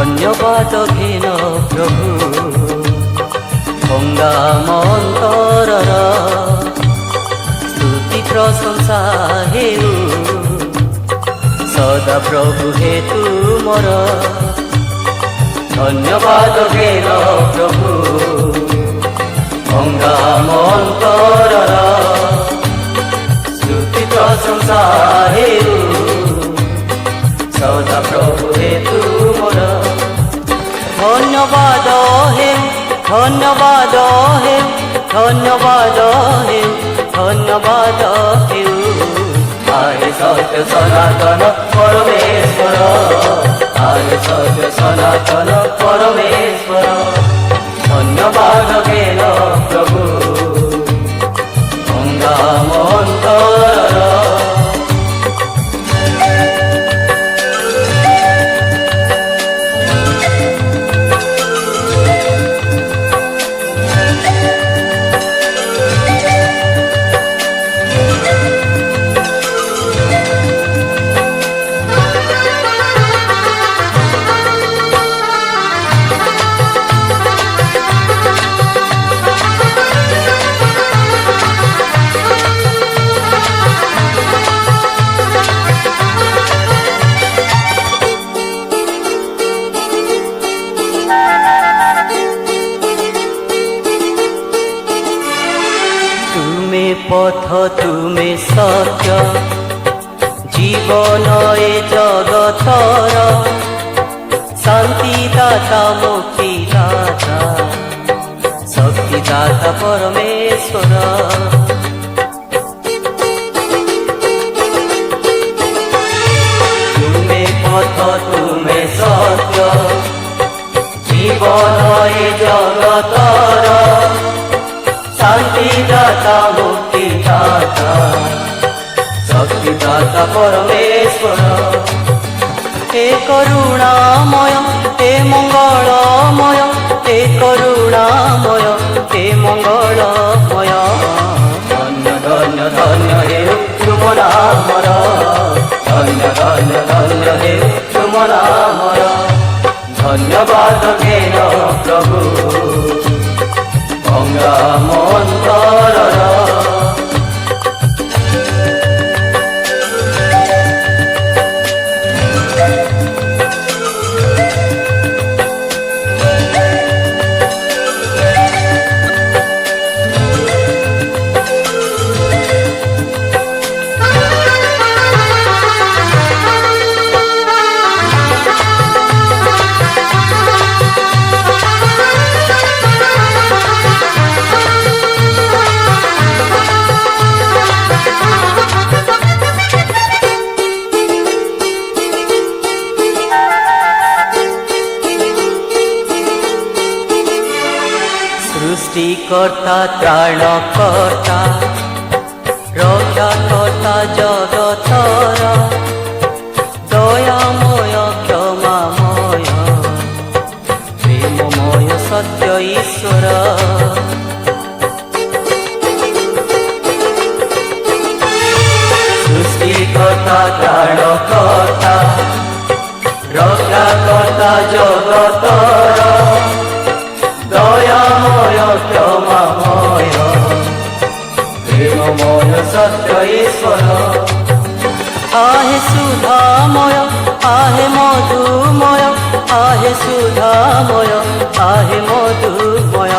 ধন্যবাদ ঘেন প্রভু ভঙ্গা মন্তরর স্তুতি প্রশংসা হেউ সদা প্রভু হে তুমর ধন্যবাদ ঘেন প্রভু ভঙ্গা মন্তরর স্তুতি প্রশংসা হেউ সদা প্রভু হে তুমর ধন্যবাদ হেউ ধন্যবাদ হেউ ধন্যবাদ হেউ ধন্যবাদ হেউ আরে সত্য সনাতন পরমেশ্বর আরে সত্য সনাতন পরমেশ্বর ধন্যবাদ গেল প্রভু গঙ্গা মন্তর পথ তুমি সত্য জীবন এ জগতর শান্তিদাতা মুক্তিদাতা শক্তিদাতা পরমেশ্বর তুমি পথ তুমি সত্য জীবন এ জগতর শান্তিদাতা মুক্তিদাতা শক্তিদাতা পরমেশ্বর হে করুণাময় হে মঙ্গলময় হে করুণাময় হে মঙ্গলময় ধন্য ধন্য ধন্য হে তুম নামর ধন্য ধন্য ধন্য হে তুম নামর ধন্যবাদ গেল প্রভু গঙ্গা মন্তর সৃষ্টিকর্তা ত্রাণকর্তা রক্ষাকর্তা জগতর দয়াময় ক্ষমাময় প্রেমময় সত্য ঈশ্বর সৃষ্টিকর্তা ত্রাণকর্তা রক্ষাকর্তা জগতর দয়াময় ক্ষমাময় প্রেমময় সত্য ঈশ্বর আহে সুধাময় আহে মধুময় আহে সুধাময় আহে মধুময়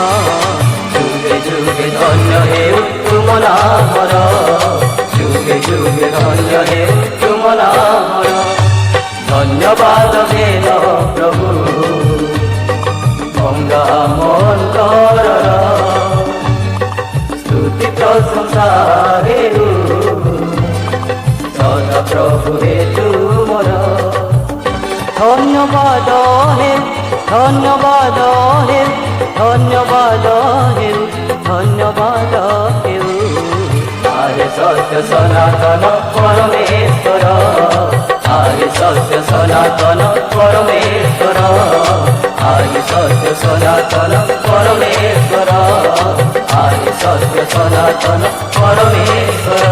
যুগে যুগে ধন্য হে তুম নামর যুগে যুগে ধন্য হে তুম নামর ধন্যবাদ গেল প্রভু গঙ্গা মন্তর স্তুতি প্রশংসা হেউ সদা প্রভু হে তুমর ধন্যবাদ হেউ ধন্যবাদ হেউ ধন্যবাদ হেউ ধন্যবাদ হেউ আরে সত্য সনাতন পরমেশ্বর আরে সত্য সনাতন পরমেশ্বর আরে সত্য সনাতন পরমেশ্বর আরে সত্য সনাতন পরমেশ্বর।